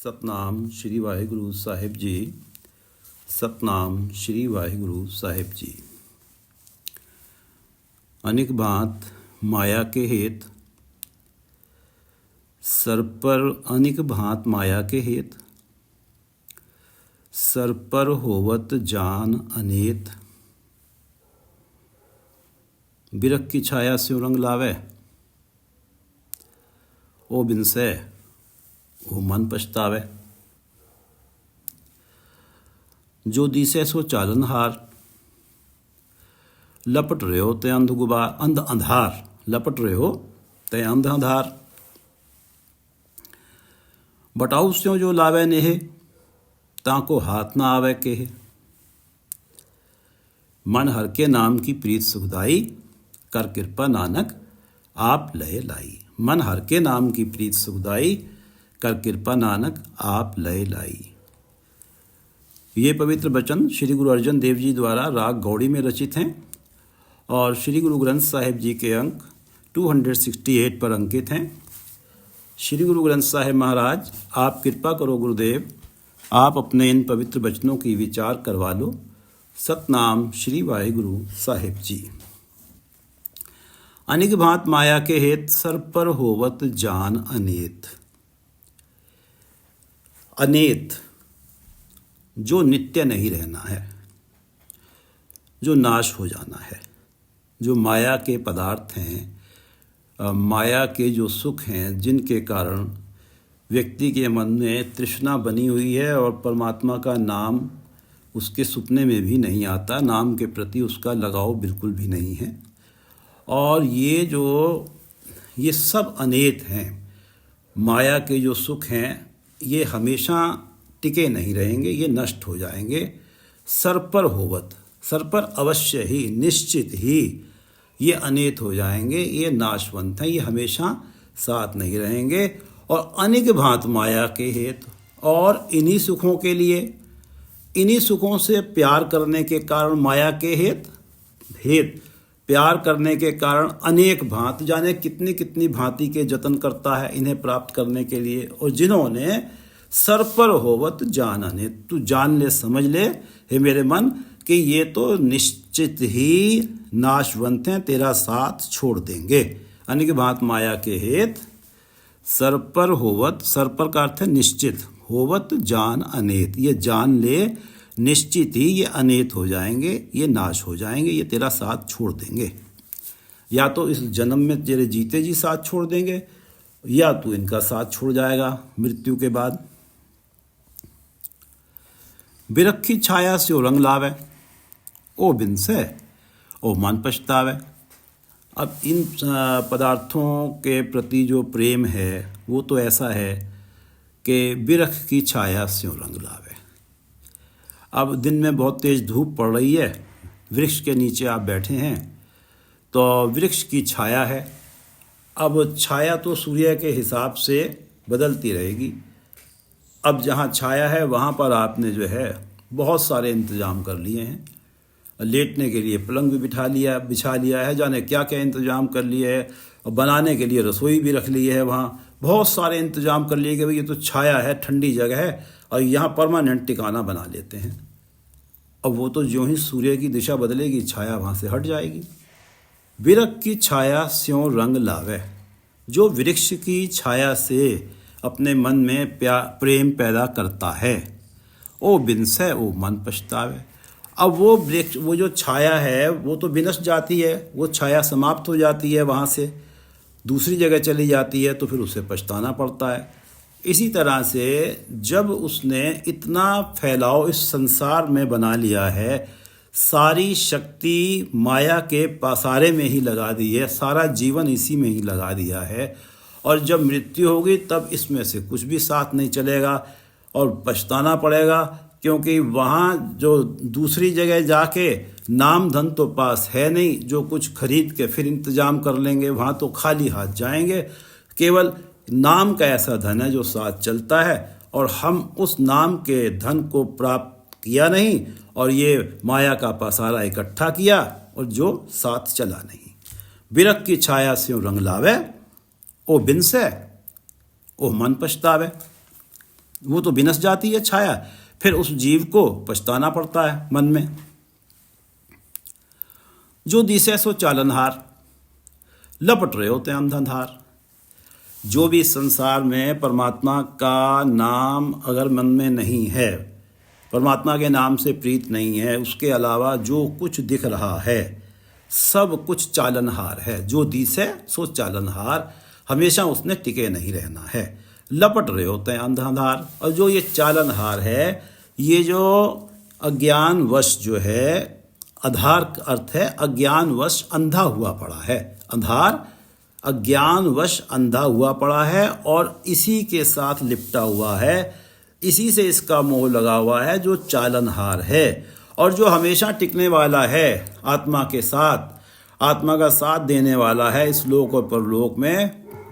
ਸਤਨਾਮ ਸ਼੍ਰੀ ਵਾਹਿਗੁਰੂ ਸਾਹਿਬ ਜੀ। ਸਤਨਾਮ ਸ਼੍ਰੀ ਵਾਹਿਗुरु साहिब जी। अनेक भांत माया के हेत, सर पर अनेक भांत माया के हेत, सर पर होवत जान अनेत। बिरख की छाया स्यों रंग लावे, ओ बिनसे ओ मन पछतावे। जो दिसे सो चालनहार, लपट रहे हो ते अंध गुबार अंध अंधार, लपट रहे हो ते अंध अंधार। बटाऊ स्यों जो लावे नेहे, ताको हाथ ना आवे केहे। मन हर के नाम की प्रीत सुखदाई, कर कृपा नानक आप लय लाई। मन हर के नाम की प्रीत सुखदाई, कर कृपा नानक आप लय लाई। ये पवित्र वचन श्री गुरु अर्जन देव जी द्वारा राग गौड़ी में रचित हैं और श्री गुरु ग्रंथ साहिब जी के अंक 268 पर अंकित हैं। श्री गुरु ग्रंथ साहिब महाराज, आप कृपा करो गुरुदेव, आप अपने इन पवित्र वचनों की विचार करवा लो। सतनाम श्री वाहिगुरु साहिब जी। अनेक भांत माया के हेत, सर पर होवत जान अनेत। अनेत जो नित्य नहीं रहना है, जो नाश हो जाना है, जो माया के पदार्थ हैं, माया के जो सुख हैं, जिनके कारण व्यक्ति के मन में तृष्णा बनी हुई है और परमात्मा का नाम उसके सपने में भी नहीं आता, नाम के प्रति उसका लगाव बिल्कुल भी नहीं है। और ये सब अनेत हैं। माया के जो सुख हैं ये हमेशा टिके नहीं रहेंगे, ये नष्ट हो जाएंगे। सर पर होवत, सर पर अवश्य ही, निश्चित ही ये अनेत हो जाएंगे, ये नाशवंत हैं, ये हमेशा साथ नहीं रहेंगे। और अनेक भांत माया के हेत, और इन्हीं सुखों के लिए, इन्हीं सुखों से प्यार करने के कारण माया के हेत प्यार करने के कारण अनेक भांत, जाने कितनी कितनी भांति के जतन करता है इन्हें प्राप्त करने के लिए। और जिन्होंने सर पर होवत जान अनेत, तू जान ले, समझ ले हे मेरे मन कि ये तो निश्चित ही नाशवंत हैं, तेरा साथ छोड़ देंगे। अनेक भांत माया के हेत, सर पर होवत, सर पर का अर्थ है निश्चित, होवत जान अनेत, ये जान ले निश्चित ही ये अनेत हो जाएंगे, ये नाश हो जाएंगे, ये तेरा साथ छोड़ देंगे। या तो इस जन्म में तेरे जीते जी साथ छोड़ देंगे, या तू इनका साथ छोड़ जाएगा मृत्यु के बाद। बिरख की छाया स्यों रंग लावे, ओ बिन से ओ मन पछतावे। अब इन पदार्थों के प्रति जो प्रेम है वो तो ऐसा है कि बिरख की छाया स्यों रंग लावे। अब दिन में बहुत तेज धूप पड़ रही है, वृक्ष के नीचे आप बैठे हैं तो वृक्ष की छाया है। अब छाया तो सूर्य के हिसाब से बदलती रहेगी। अब जहाँ छाया है वहाँ पर आपने जो है बहुत सारे इंतजाम कर लिए हैं। लेटने के लिए पलंग भी बिछा लिया है, जाने क्या क्या इंतजाम कर लिए है। और बनाने के लिए रसोई भी रख ली है, वहाँ बहुत सारे इंतजाम कर लिए कि भाई ये तो छाया है, ठंडी जगह है और यहाँ परमानेंट ठिकाना बना लेते हैं। अब वो तो ज्यों ही सूर्य की दिशा बदलेगी, छाया वहाँ से हट जाएगी। बिरख की छाया स्यों रंग लावे, जो वृक्ष की छाया से अपने मन में प्रेम पैदा करता है, ओ बिनसे ओ मन पछतावे। अब वो वृक्ष, वो जो छाया है वो तो विनष्ट जाती है, वो छाया समाप्त हो जाती है, वहाँ से दूसरी जगह चली जाती है, तो फिर उसे पछताना पड़ता है। इसी तरह से जब उसने इतना फैलाव इस संसार में बना लिया है, सारी शक्ति माया के पसारे में ही लगा दी है, सारा जीवन इसी में ही लगा दिया है, और जब मृत्यु होगी तब इसमें से कुछ भी साथ नहीं चलेगा और पछताना पड़ेगा। क्योंकि वहाँ जो दूसरी जगह जाके नाम धन तो पास है नहीं, जो कुछ खरीद के फिर इंतजाम कर लेंगे, वहाँ तो खाली हाथ जाएंगे। केवल नाम का ऐसा धन है जो साथ चलता है, और हम उस नाम के धन को प्राप्त किया नहीं और ये माया का पसारा इकट्ठा किया और जो साथ चला नहीं। बिरख की छाया स्यों रंग लावे, ओ बिन से ओ मन पछतावे। वो तो विनस जाती है छाया, फिर उस जीव को पछताना पड़ता है मन में। जो दिसे सो चालनहार, लपट रहे होते हैं अंधाधार। जो भी इस संसार में परमात्मा का नाम अगर मन में नहीं है, परमात्मा के नाम से प्रीत नहीं है, उसके अलावा जो कुछ दिख रहा है सब कुछ चालनहार है। जो दिसे सो चालनहार, हमेशा उसने टिके नहीं रहना है, लपट रहे होते हैं अंधाधार। और जो ये चालनहार है, ये जो अज्ञानवश जो है, आधार का अर्थ है अज्ञानवश अंधा हुआ पड़ा है। अंधार अज्ञानवश अंधा हुआ पड़ा है और इसी के साथ लिपटा हुआ है, इसी से इसका मोह लगा हुआ है, जो चालनहार है। और जो हमेशा टिकने वाला है आत्मा के साथ, आत्मा का साथ देने वाला है इस लोक और परलोक में,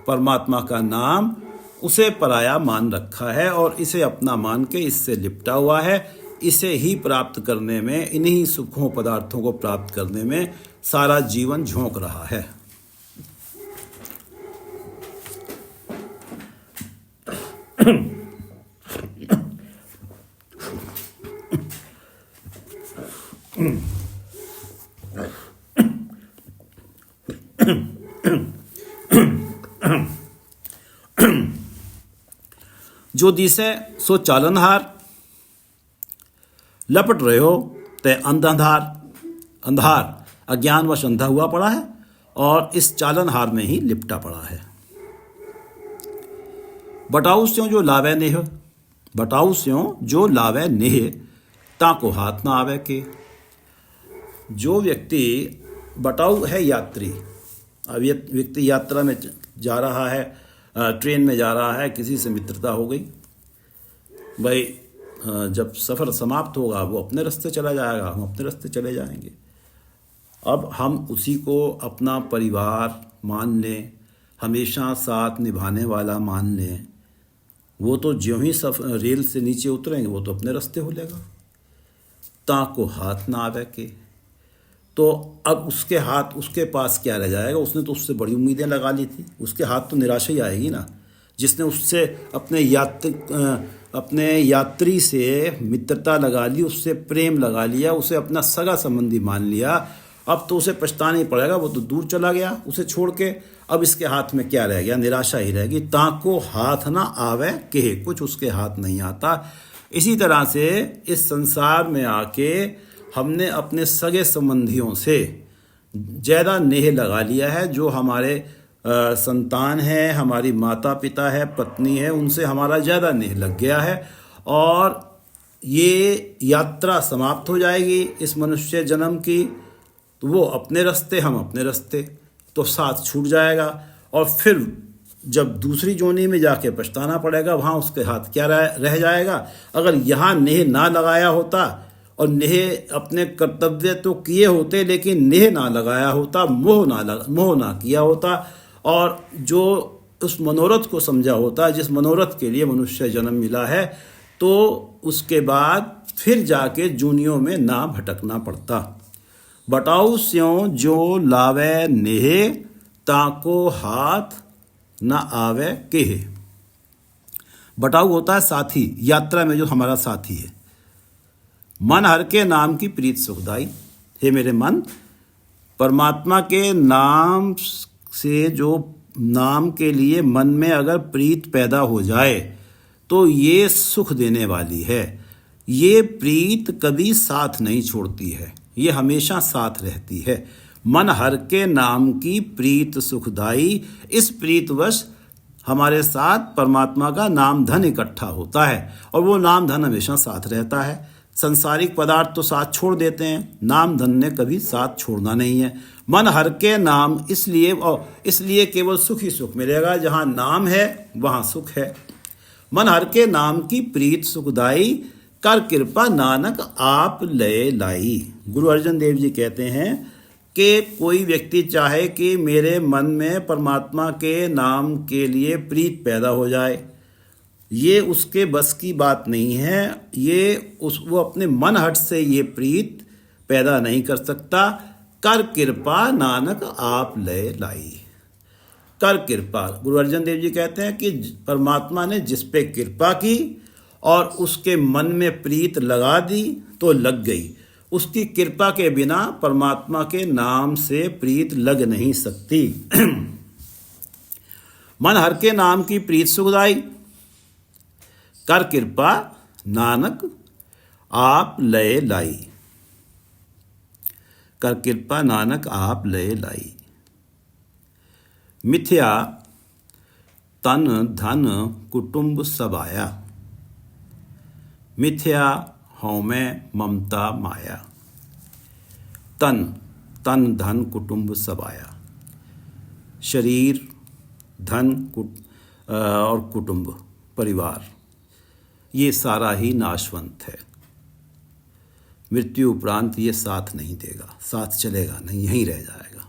परमात्मा का नाम, उसे पराया मान रखा है और इसे अपना मान के इससे लिपटा हुआ है। इसे ही प्राप्त करने में, इन्हीं सुखों पदार्थों को प्राप्त करने में सारा जीवन झोंक रहा है। जो दिसे सो चालनहार, लपट रहे हो ते अंधाधार। अंधार अज्ञानवश अंधा हुआ पड़ा है और इस चालनहार में ही लिपटा पड़ा है। बटाऊ स्यों जो लावे नेह, बटाऊ स्यों जो लावे नेह, ताको हाथ ना आवे के। जो व्यक्ति बटाऊ है यात्री, अब ये व्यक्ति यात्रा में जा रहा है, ट्रेन में जा रहा है, किसी से मित्रता हो गई, भाई जब सफ़र समाप्त होगा वो अपने रास्ते चला जाएगा, हम अपने रास्ते चले जाएंगे। अब हम उसी को अपना परिवार मान लें, हमेशा साथ निभाने वाला मान लें, वो तो ज्यों ही रेल से नीचे उतरेंगे वो तो अपने रास्ते हो लेगा। ताको हाथ ना आवे के, तो अब उसके हाथ, उसके पास क्या रह जाएगा? उसने तो उससे बड़ी उम्मीदें लगा ली थी, उसके हाथ तो निराशा ही आएगी ना। जिसने उससे अपने यात्री से मित्रता लगा ली, उससे प्रेम लगा लिया, उसे अपना सगा संबंधी मान लिया, अब तो उसे पछताना ही पड़ेगा। वो तो दूर चला गया उसे छोड़ के, अब इसके हाथ में क्या रह गया? निराशा ही रहेगी। ताको हाथ ना आवे के, कुछ उसके हाथ नहीं आता। इसी तरह से इस संसार में आके हमने अपने सगे संबंधियों से ज़्यादा नेह लगा लिया है। जो हमारे संतान है, हमारी माता पिता है, पत्नी है, उनसे हमारा ज़्यादा नेह लग गया है और ये यात्रा समाप्त हो जाएगी इस मनुष्य जन्म की, तो वो अपने रास्ते, हम अपने रास्ते, तो साथ छूट जाएगा। और फिर जब दूसरी जोनी में जाके पछताना पड़ेगा, वहाँ उसके हाथ क्या रह जाएगा? अगर यहाँ नेह ना लगाया होता और नेह अपने कर्तव्य तो किए होते, लेकिन नेह ना लगाया होता, मोह ना किया होता और जो उस मनोरथ को समझा होता, जिस मनोरथ के लिए मनुष्य जन्म मिला है, तो उसके बाद फिर जाके जूनियों में ना भटकना पड़ता। बटाऊ स्यों जो लावे नेह, ताको हाथ न आवे केह। बटाऊ होता है साथी, यात्रा में जो हमारा साथी है। मन हर के नाम की प्रीत सुखदाई, हे मेरे मन, परमात्मा के नाम से जो नाम के लिए मन में अगर प्रीत पैदा हो जाए तो ये सुख देने वाली है। ये प्रीत कभी साथ नहीं छोड़ती है, ये हमेशा साथ रहती है। मन हर के नाम की प्रीत सुखदाई, इस प्रीतवश हमारे साथ परमात्मा का नाम धन इकट्ठा होता है और वो नाम धन हमेशा साथ रहता है। संसारिक पदार्थ तो साथ छोड़ देते हैं, नाम धन ने कभी साथ छोड़ना नहीं है। मन हर के नाम, इसलिए केवल सुख ही सुख मिलेगा, जहाँ नाम है वहाँ सुख है। मन हर के नाम की प्रीत सुखदाई, कर कृपा नानक आप लय लाई। गुरु अर्जन देव जी कहते हैं कि कोई व्यक्ति चाहे कि मेरे मन में परमात्मा के नाम के लिए प्रीत पैदा हो जाए, ये उसके बस की बात नहीं है। वो अपने मन हट से ये प्रीत पैदा नहीं कर सकता। कर कृपा नानक आप लय लाई। कर कृपा, गुरु अर्जन देव जी कहते हैं कि परमात्मा ने जिस पे कृपा की और उसके मन में प्रीत लगा दी तो लग गई। उसकी कृपा के बिना परमात्मा के नाम से प्रीत लग नहीं सकती। मन हर के नाम की प्रीत सुखदाई, कर कृपा नानक आप लय लाई। कर कृपा नानक आप लय लाई। मिथ्या तन धन कुटुंब सबाया, मिथ्या हौमै ममता माया। तन तन धन कुटुंब सबाया, शरीर, धन और कुटुंब, परिवार, ये सारा ही नाशवंत है। मृत्यु उपरांत ये साथ नहीं देगा, साथ चलेगा नहीं, यहीं रह जाएगा।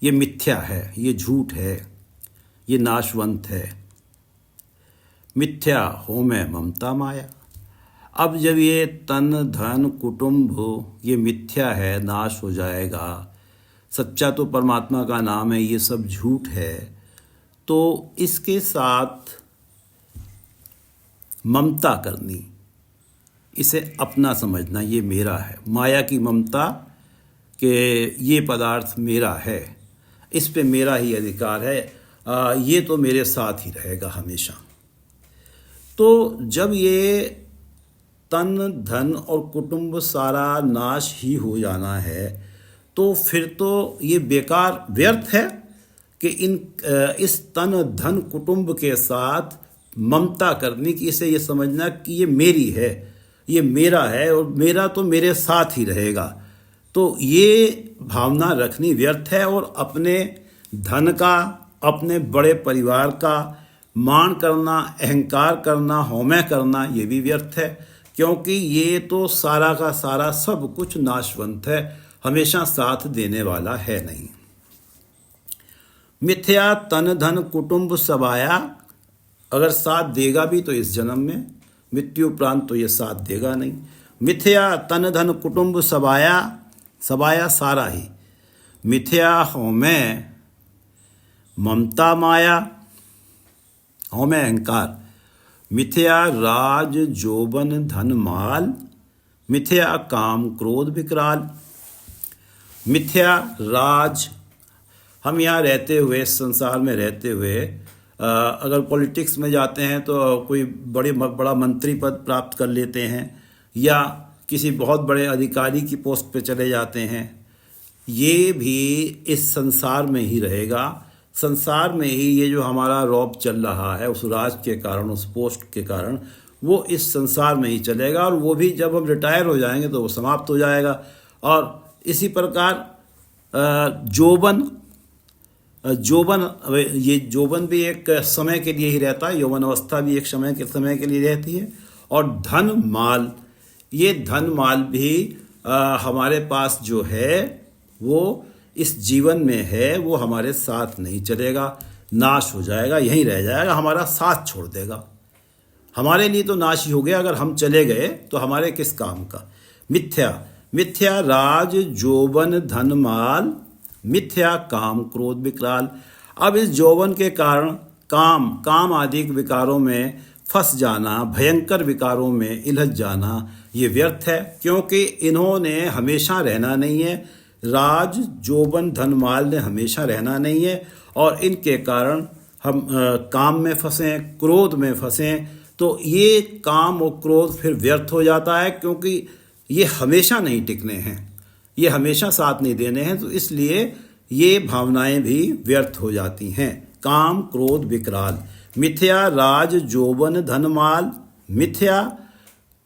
ये मिथ्या है, ये झूठ है, ये नाशवंत है। मिथ्या हौमै ममता माया। अब जब ये तन धन कुटुंब ये मिथ्या है, नाश हो जाएगा, सच्चा तो परमात्मा का नाम है, ये सब झूठ है, तो इसके साथ ममता करनी, इसे अपना समझना, ये मेरा है। माया की ममता कि ये पदार्थ मेरा है, इस पे मेरा ही अधिकार है, ये तो मेरे साथ ही रहेगा हमेशा। तो जब ये तन धन और कुटुंब सारा नाश ही हो जाना है, तो फिर तो ये बेकार व्यर्थ है कि इस तन धन कुटुंब के साथ ममता करनी, कि इसे ये समझना कि ये मेरी है, ये मेरा है और मेरा तो मेरे साथ ही रहेगा। तो ये भावना रखनी व्यर्थ है, और अपने धन का, अपने बड़े परिवार का मान करना, अहंकार करना, हौमै करना, ये भी व्यर्थ है, क्योंकि ये तो सारा का सारा सब कुछ नाशवंत है, हमेशा साथ देने वाला है नहीं। मिथ्या तन धन कुटुंब सबाया, अगर साथ देगा भी तो इस जन्म में, मृत्यु उपरांत तो ये साथ देगा नहीं। मिथ्या तन धन कुटुंब सबाया, सबाया सारा ही। मिथ्या हौमै ममता माया, हौमै अहंकार। मिथ्या राज जोबन धन माल, मिथ्या काम क्रोध विकराल। मिथ्या राज, हम यहाँ रहते हुए, संसार में रहते हुए, अगर पॉलिटिक्स में जाते हैं तो कोई बड़ा मंत्री पद प्राप्त कर लेते हैं, या किसी बहुत बड़े अधिकारी की पोस्ट पे चले जाते हैं, ये भी इस संसार में ही रहेगा। संसार में ही ये जो हमारा रौब चल रहा है, उस राज के कारण, उस पोस्ट के कारण, वो इस संसार में ही चलेगा, और वो भी जब हम रिटायर हो जाएंगे तो वो समाप्त हो जाएगा। और इसी प्रकार जोबन, ये जोबन भी एक समय के लिए ही रहता है, यौवन अवस्था भी एक समय के लिए रहती है। और धन माल, ये धन माल भी हमारे पास जो है वो इस जीवन में है, वो हमारे साथ नहीं चलेगा, नाश हो जाएगा, यहीं रह जाएगा, हमारा साथ छोड़ देगा। हमारे लिए तो नाश ही हो गया, अगर हम चले गए तो हमारे किस काम का। मिथ्या, मिथ्या राज जोबन धन माल, मिथ्या काम क्रोध विकराल। अब इस यौवन के कारण काम आदि विकारों में फंस जाना, भयंकर विकारों में इलझ जाना, ये व्यर्थ है, क्योंकि इन्होंने हमेशा रहना नहीं है। राज जोबन धन माल ने हमेशा रहना नहीं है, और इनके कारण हम काम में फंसें, क्रोध में फंसें, तो ये काम और क्रोध फिर व्यर्थ हो जाता है, क्योंकि ये हमेशा नहीं टिकने हैं, ये हमेशा साथ नहीं देने हैं। तो इसलिए ये भावनाएं भी व्यर्थ हो जाती हैं। काम क्रोध विकराल। मिथ्या राज जोबन धन माल, मिथ्या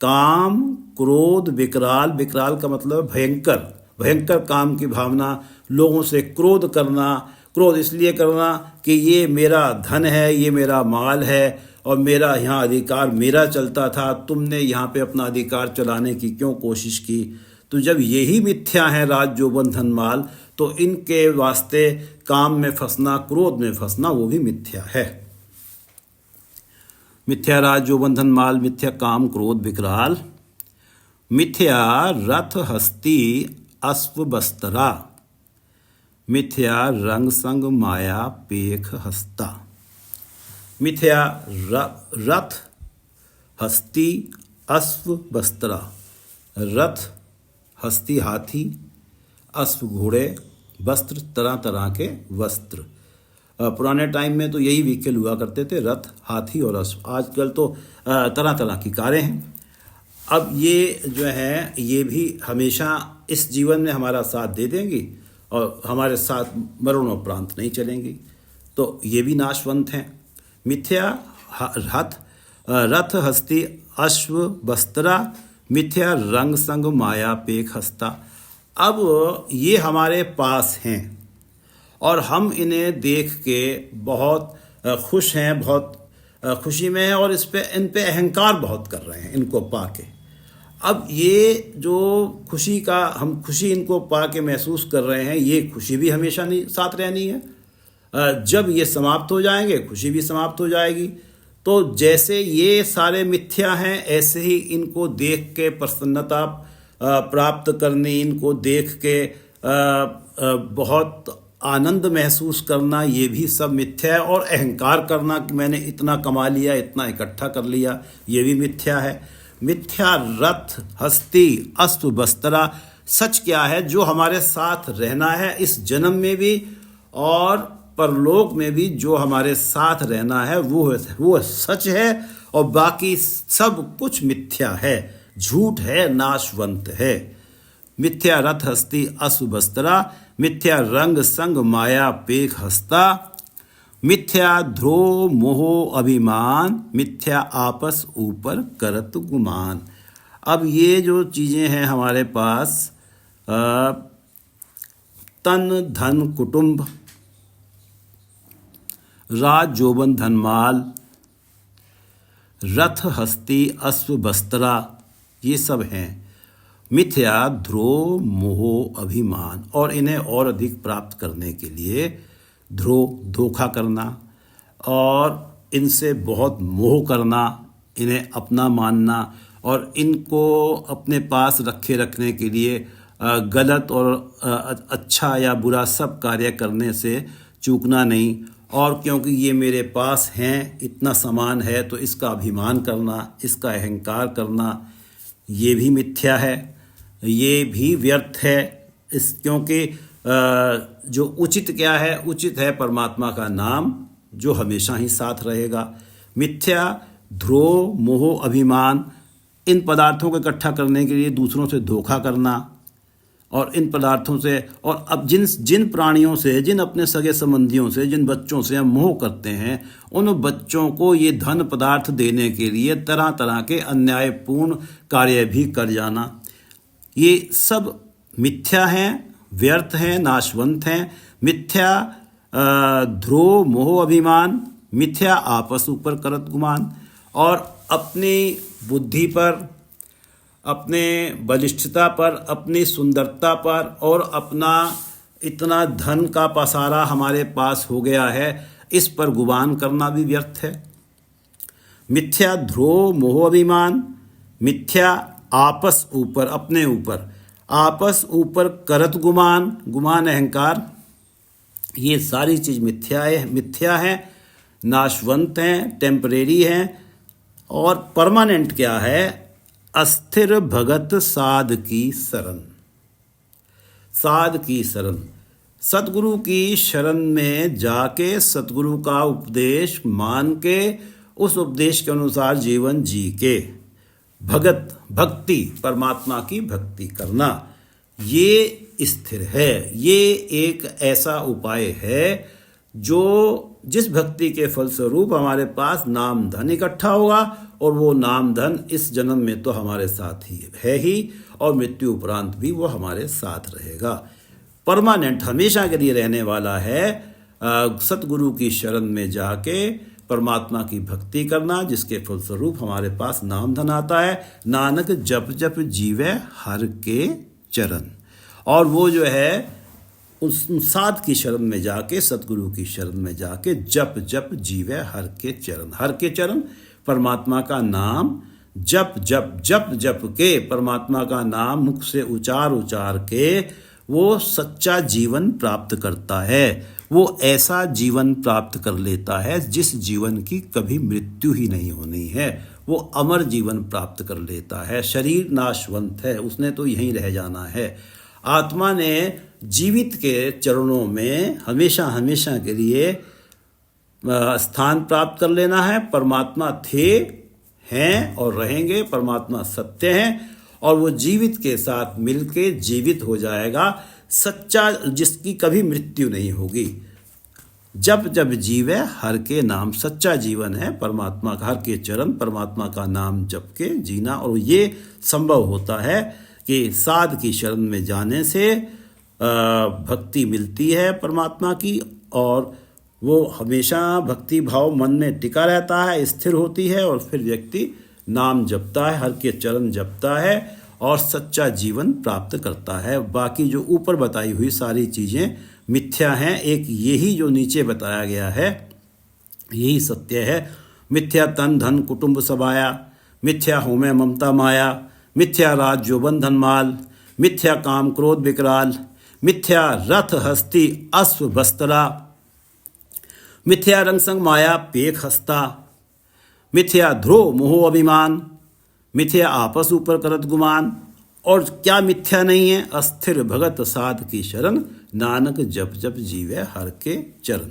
काम क्रोध विकराल। विकराल का मतलब भयंकर, भयंकर काम की भावना, लोगों से क्रोध करना। क्रोध इसलिए करना कि ये मेरा धन है, ये मेरा माल है, और मेरा यहाँ अधिकार मेरा चलता था, तुमने यहाँ पे अपना अधिकार चलाने की क्यों कोशिश की। तो जब यही मिथ्या है, राज जोबन धन माल, तो इनके वास्ते काम में फंसना, क्रोध में फंसना, वो भी मिथ्या है। मिथ्या राज जोबन धन माल, मिथ्या काम क्रोध विकराल। मिथ्या रथ हस्ती अश्व बस्तरा, मिथ्या रंग संग माया पेख हस्ता। मिथ्या रथ हस्ती अश्व वस्त्रा, रथ हस्ती हाथी, अश्व घोड़े, वस्त्र तरह तरह के वस्त्र। पुराने टाइम में तो यही व्हीकल हुआ करते थे, रथ हाथी और अश्व। आजकल तो तरह तरह की कारें हैं। अब ये जो है ये भी हमेशा इस जीवन में हमारा साथ दे देंगी और हमारे साथ मरणोपरांत नहीं चलेंगी, तो ये भी नाशवंत हैं। मिथ्या रथ हस्ती अश्व वस्त्रा, मिथ्या रंग संग माया पेख हस्ता। अब ये हमारे पास हैं और हम इन्हें देख के बहुत खुश हैं, बहुत खुशी में हैं और इन पे अहंकार बहुत कर रहे हैं इनको पाके। अब ये जो हम खुशी इनको पाके महसूस कर रहे हैं, ये खुशी भी हमेशा नहीं साथ रहनी है। जब ये समाप्त हो जाएंगे, खुशी भी समाप्त हो जाएगी। तो जैसे ये सारे मिथ्या हैं, ऐसे ही इनको देख के प्रसन्नता प्राप्त करनी, इनको देख के बहुत आनंद महसूस करना, ये भी सब मिथ्या है। और अहंकार करना कि मैंने इतना कमा लिया, इतना इकट्ठा कर लिया, ये भी मिथ्या है। मिथ्या रथ हस्ती अश्व वस्त्रा, सच क्या है? जो हमारे साथ रहना है इस जन्म में भी और परलोक में भी, जो हमारे साथ रहना है वो सच है और बाकी सब कुछ मिथ्या है, झूठ है, नाशवंत है। मिथ्या रथ हस्ती अश्व वस्त्रा, मिथ्या रंग संग माया पेख हस्ता, मिथ्या ध्रुव मोह अभिमान, मिथ्या आपस ऊपर करत गुमान। अब ये जो चीज़ें हैं हमारे पास, तन धन कुटुंब, राज जोबन धनमाल, रथ हस्ती अश्व वस्त्रा, ये सब हैं मिथ्या ध्रुव मोह अभिमान। और इन्हें और अधिक प्राप्त करने के लिए धोखा करना और इनसे बहुत मोह करना, इन्हें अपना मानना और इनको अपने पास रखने के लिए गलत और अच्छा या बुरा सब कार्य करने से चूकना नहीं। और क्योंकि ये मेरे पास हैं, इतना सामान है, तो इसका अभिमान करना, इसका अहंकार करना, ये भी मिथ्या है, ये भी व्यर्थ है। क्योंकि जो उचित क्या है? उचित है परमात्मा का नाम, जो हमेशा ही साथ रहेगा। मिथ्या ध्रुव मोह अभिमान, इन पदार्थों को इकट्ठा करने के लिए दूसरों से धोखा करना और इन पदार्थों से, और अब जिन प्राणियों से, जिन अपने सगे संबंधियों से, जिन बच्चों से हम मोह करते हैं, उन बच्चों को ये धन पदार्थ देने के लिए तरह तरह के अन्यायपूर्ण कार्य भी कर जाना, ये सब मिथ्या हैं, व्यर्थ हैं, नाशवंत हैं। मिथ्या ध्रुव मोह अभिमान, मिथ्या आपस ऊपर करत गुमान। और अपनी बुद्धि पर, अपने बलिष्ठता पर, अपनी सुंदरता पर और अपना इतना धन का पसारा हमारे पास हो गया है, इस पर गुमान करना भी व्यर्थ है। मिथ्या ध्रुव मोह अभिमान, मिथ्या आपस ऊपर, अपने ऊपर, आपस ऊपर करत गुमान, गुमान अहंकार, ये सारी चीज़ मिथ्या है, नाशवंत हैं, टेम्परेरी हैं। और परमानेंट क्या है? अस्थिर भगत साध की शरण, साध की शरण, सतगुरु की शरण में जाके सतगुरु का उपदेश मान के उस उपदेश के अनुसार जीवन जी के भक्ति, परमात्मा की भक्ति करना, ये स्थिर है। ये एक ऐसा उपाय है जो जिस भक्ति के फलस्वरूप हमारे पास नाम धन इकट्ठा होगा और वो नाम धन इस जन्म में तो हमारे साथ ही है ही और मृत्यु उपरांत भी वो हमारे साथ रहेगा। परमानेंट, हमेशा के लिए रहने वाला है। सतगुरु की शरण में जाके परमात्मा की भक्ति करना, जिसके फलस्वरूप हमारे पास नाम धन आता है। नानक जप जप जीवे हर के चरण। और वो जो है उस साध की शरण में जाके, सतगुरु की शरण में जाके जप जप जीवे हर के चरण। हर के चरण, परमात्मा का नाम जप जप जप जप के, परमात्मा का नाम मुख से उचार के वो सच्चा जीवन प्राप्त करता है। वो ऐसा जीवन प्राप्त कर लेता है जिस जीवन की कभी मृत्यु ही नहीं होनी है। वो अमर जीवन प्राप्त कर लेता है। शरीर नाशवंत है, उसने तो यहीं रह जाना है। आत्मा ने जीवित के चरणों में हमेशा हमेशा के लिए स्थान प्राप्त कर लेना है। परमात्मा थे, हैं और रहेंगे। परमात्मा सत्य हैं और वो जीवित के साथ मिलके जीवित हो जाएगा, सच्चा, जिसकी कभी मृत्यु नहीं होगी। जब जब जीवे हर के नाम, सच्चा जीवन है परमात्मा का, हर के चरण, परमात्मा का नाम जप के जीना। और ये संभव होता है कि साध की शरण में जाने से भक्ति मिलती है परमात्मा की, और वो हमेशा भक्ति भाव मन में टिका रहता है, स्थिर होती है, और फिर व्यक्ति नाम जपता है, हर के चरण जपता है और सच्चा जीवन प्राप्त करता है। बाकी जो ऊपर बताई हुई सारी चीज़ें मिथ्या हैं। एक यही जो नीचे बताया गया है यही सत्य है। मिथ्या तन धन कुटुंब सबाया, मिथ्या होमे ममता माया, मिथ्या राज जो बंधन माल, मिथ्या काम क्रोध विकराल, मिथ्या रथ हस्ती अश्व बस्तरा, मिथ्या रंग संग माया पेख हस्ता, मिथ्या ध्रुव मोह अभिमान, मिथ्या आपस ऊपर करत गुमान। और क्या मिथ्या नहीं है? अस्थिर भगत साध की शरण, नानक जप जप जीवे हर के चरण।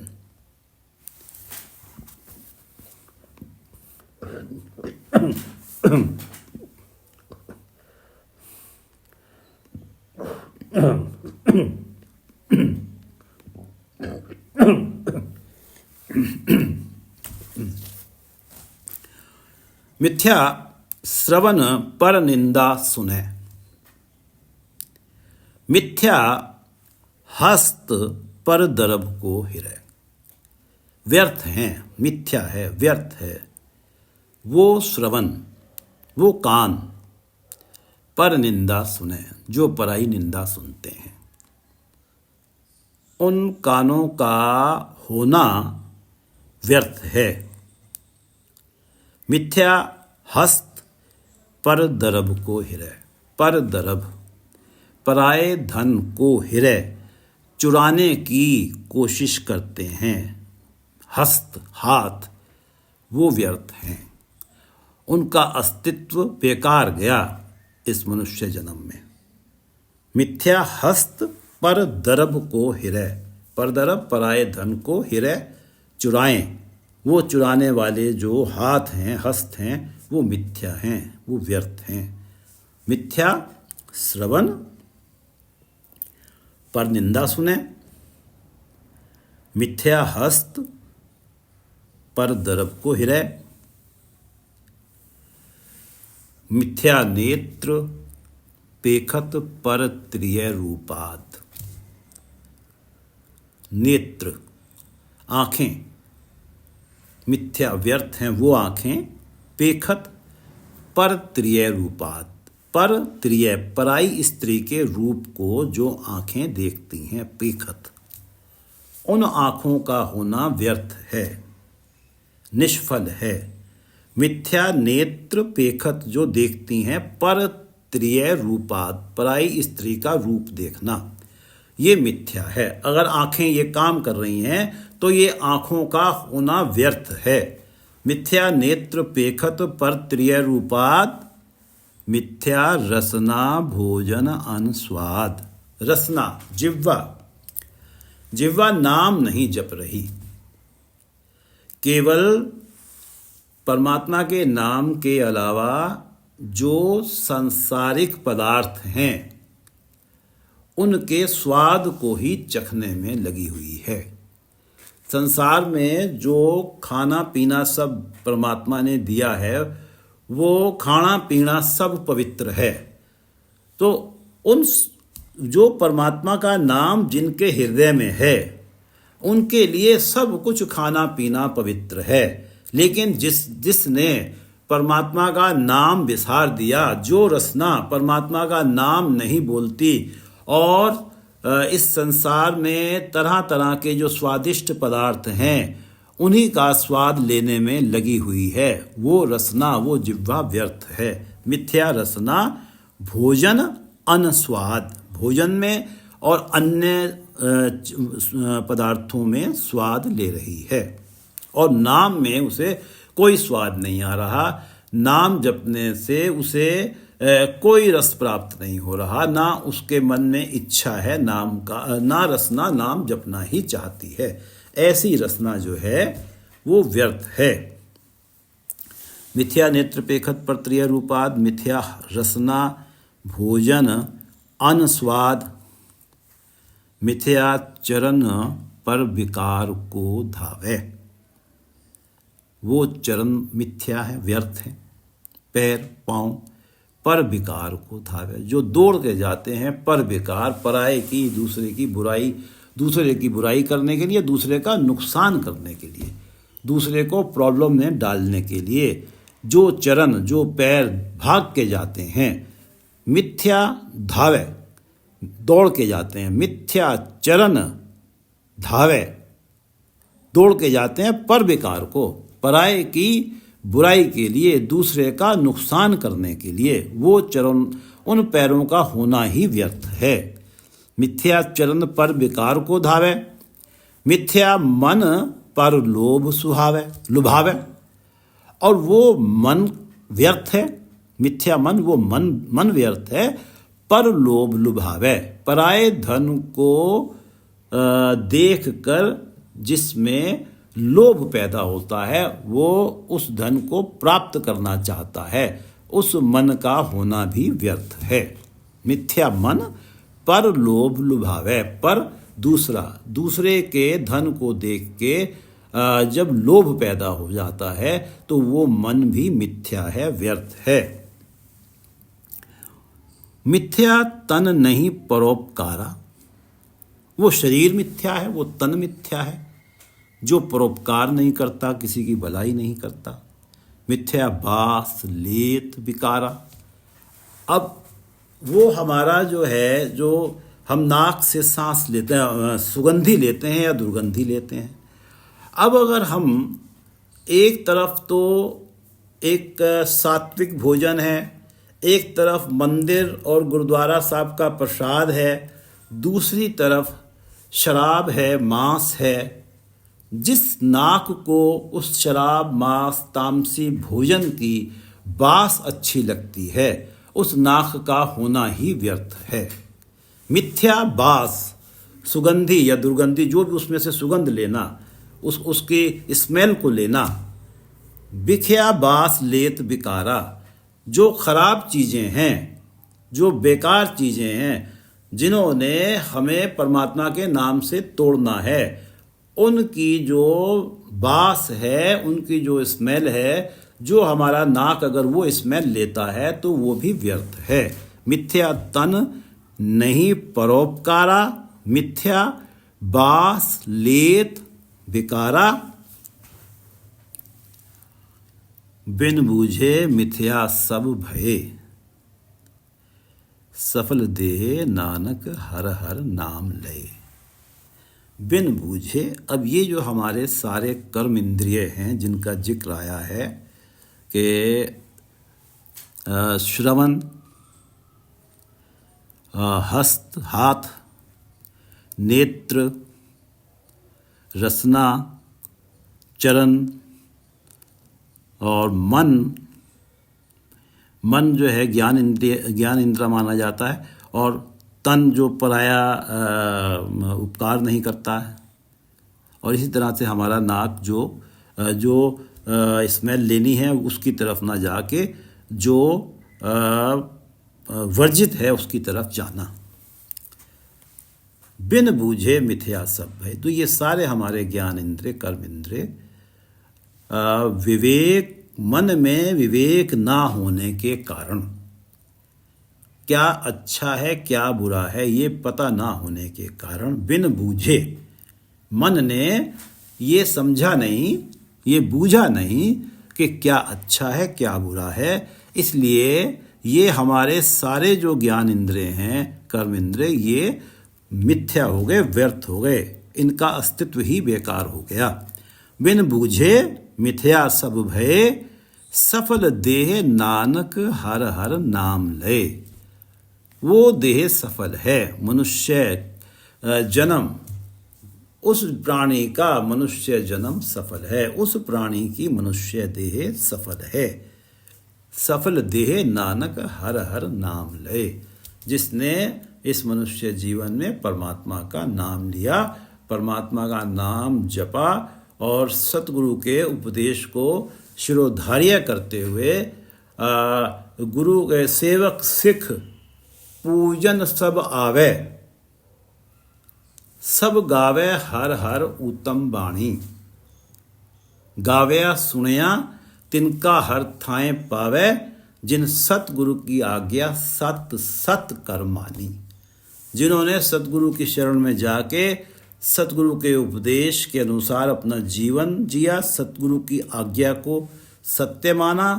मिथ्या श्रवण पर निंदा सुने, मिथ्या हस्त पर दरब को हिरे। व्यर्थ हैं, मिथ्या है, व्यर्थ है वो श्रवण, वो कान, पर निंदा सुने, जो पराई निंदा सुनते हैं। उन कानों का होना व्यर्थ है। मिथ्या हस्त पर दरब को हिरे, पर दरब, पराए धन को हिरे, चुराने की कोशिश करते हैं। हस्त, हाथ, वो व्यर्थ हैं, उनका अस्तित्व बेकार गया इस मनुष्य जन्म में। मिथ्या हस्त पर दरब को हिरे, पर दरब पराए धन को हिरे, चुराएं। वो चुराने वाले जो हाथ हैं, हस्त हैं, वो मिथ्या हैं, वो व्यर्थ हैं। मिथ्या श्रवण पर निंदा सुने, मिथ्या हस्त पर दरब को हिरे, मिथ्या नेत्र पेखत पर त्रिय रूपाद। नेत्र, आँखें, मिथ्या व्यर्थ हैं वो आँखें। पेखत पर त्रिय रूपात, पर त्रिय, पराई स्त्री के रूप को जो आँखें देखती हैं, पेखत, उन आँखों का होना व्यर्थ है, निष्फल है। मिथ्या नेत्र पेखत जो देखती हैं, पर त्रिय रूपात, पराई स्त्री का रूप देखना, ये मिथ्या है। अगर आँखें ये काम कर रही हैं तो ये आँखों का होना व्यर्थ है। मिथ्या नेत्र पेखत पर त्रिय रूपात, मिथ्या रसना भोजन अनस्वाद। रसना, जिह्वा, जिह्वा नाम नहीं जप रही, केवल परमात्मा के नाम के अलावा जो सांसारिक पदार्थ हैं उनके स्वाद को ही चखने में लगी हुई है। संसार में जो खाना पीना सब परमात्मा ने दिया है, वो खाना पीना सब पवित्र है। तो उन जो परमात्मा का नाम जिनके हृदय में है, उनके लिए सब कुछ खाना पीना पवित्र है। लेकिन जिसने परमात्मा का नाम विसार दिया, जो रसना परमात्मा का नाम नहीं बोलती और इस संसार में तरह तरह के जो स्वादिष्ट पदार्थ हैं उन्हीं का स्वाद लेने में लगी हुई है, वो रसना, वो जिह्वा व्यर्थ है। मिथ्या रसना भोजन अनस्वाद, भोजन में और अन्य पदार्थों में स्वाद ले रही है और नाम में उसे कोई स्वाद नहीं आ रहा। नाम जपने से उसे कोई रस प्राप्त नहीं हो रहा, ना उसके मन में इच्छा है नाम का, ना रसना नाम जपना ही चाहती है। ऐसी रसना जो है वो व्यर्थ है। मिथ्या नेत्र पेखत परत्रिय रूपाद मिथ्या रसना भोजन अन स्वाद मिथ्या चरण पर विकार को धावे। वो चरण मिथ्या है, व्यर्थ है, पैर पांव पर विकार को धावे, जो दौड़ के जाते हैं पर विकार, पराये की, दूसरे की बुराई करने के लिए, दूसरे का नुकसान करने के लिए, दूसरे को प्रॉब्लम में डालने के लिए। जो चरण, जो पैर भाग के जाते हैं, मिथ्या धावे, दौड़ के जाते हैं, मिथ्या चरण धावे, दौड़ के जाते हैं पर विकार को, पराये की बुराई के लिए, दूसरे का नुकसान करने के लिए। वो चरण, उन पैरों का होना ही व्यर्थ है। मिथ्या चरण पर विकार को धावे, मिथ्या मन पर लोभ सुहावे लुभावे, और वो मन व्यर्थ है, मिथ्या मन, वो मन व्यर्थ है, पर लोभ लुभावे, पराये धन को देख कर जिसमें लोभ पैदा होता है, वो उस धन को प्राप्त करना चाहता है, उस मन का होना भी व्यर्थ है। मिथ्या मन पर लोभ लुभावे, पर दूसरे के धन को देख के जब लोभ पैदा हो जाता है तो वो मन भी मिथ्या है, व्यर्थ है। मिथ्या तन नहीं परोपकारा, वो शरीर मिथ्या है, वो तन मिथ्या है, जो परोपकार नहीं करता, किसी की भलाई नहीं करता। मिथ्या बास लेत विकारा, अब वो हमारा जो है, जो हम नाक से सांस लेते हैं, सुगंधी लेते हैं या दुर्गंधी लेते हैं। अब अगर हम एक तरफ तो एक सात्विक भोजन है, एक तरफ मंदिर और गुरुद्वारा साहब का प्रसाद है, दूसरी तरफ शराब है, मांस है, जिस नाक को उस शराब, मांस, तामसी भोजन की बास अच्छी लगती है, उस नाक का होना ही व्यर्थ है। मिथ्या बास, सुगंधी या दुर्गंधी, जो भी उसमें से सुगंध लेना, उसकी स्मेल को लेना। बिख्या बास लेत बिकारा, जो खराब चीज़ें हैं, जो बेकार चीज़ें हैं, जिन्होंने हमें परमात्मा के नाम से तोड़ना है, उनकी जो बास है, उनकी जो स्मेल है, जो हमारा नाक अगर वो स्मेल लेता है तो वो भी व्यर्थ है। मिथ्या तन नहीं परोपकारा, मिथ्या बास लेत बिकारा, बिन बूझे मिथ्या सब भये, सफल देह नानक हर हर नाम लय। बिन बूझे, अब ये जो हमारे सारे कर्म इंद्रिय हैं जिनका जिक्र आया है कि श्रवण, हस्त हाथ, नेत्र, रसना, चरण और मन जो है ज्ञान इंद्रिय माना जाता है, और तन जो पराया उपकार नहीं करता है, और इसी तरह से हमारा नाक जो स्मेल लेनी है उसकी तरफ ना जाके जो वर्जित है उसकी तरफ जाना। बिन बूझे मिथ्या सब भय, तो ये सारे हमारे ज्ञान इंद्रिय, कर्म इंद्रिय, विवेक, मन में विवेक ना होने के कारण, क्या अच्छा है क्या बुरा है ये पता ना होने के कारण, बिन बूझे, मन ने ये समझा नहीं, ये बूझा नहीं कि क्या अच्छा है क्या बुरा है, इसलिए ये हमारे सारे जो ज्ञान इंद्रिय हैं, कर्म इंद्रिय, ये मिथ्या हो गए, व्यर्थ हो गए, इनका अस्तित्व ही बेकार हो गया। बिन बूझे मिथ्या सब भय, सफल देह नानक हर हर नाम लय। वो देह सफल है, मनुष्य जन्म, उस प्राणी का मनुष्य जन्म सफल है, उस प्राणी की मनुष्य देह सफल है। सफल देह नानक हर हर नाम लय। जिसने इस मनुष्य जीवन में परमात्मा का नाम लिया, परमात्मा का नाम जपा और सतगुरु के उपदेश को शिरोधार्य करते हुए गुरु के सेवक सिख पूजन सब आवे, सब गावे हर हर उत्तम बाणी। गावया सुनया तिनका हर थाएं पावे, जिन सतगुरु की आज्ञा सत सत कर मानी। जिन्होंने सतगुरु की शरण में जाके सतगुरु के उपदेश के अनुसार अपना जीवन जिया, सतगुरु की आज्ञा को सत्य माना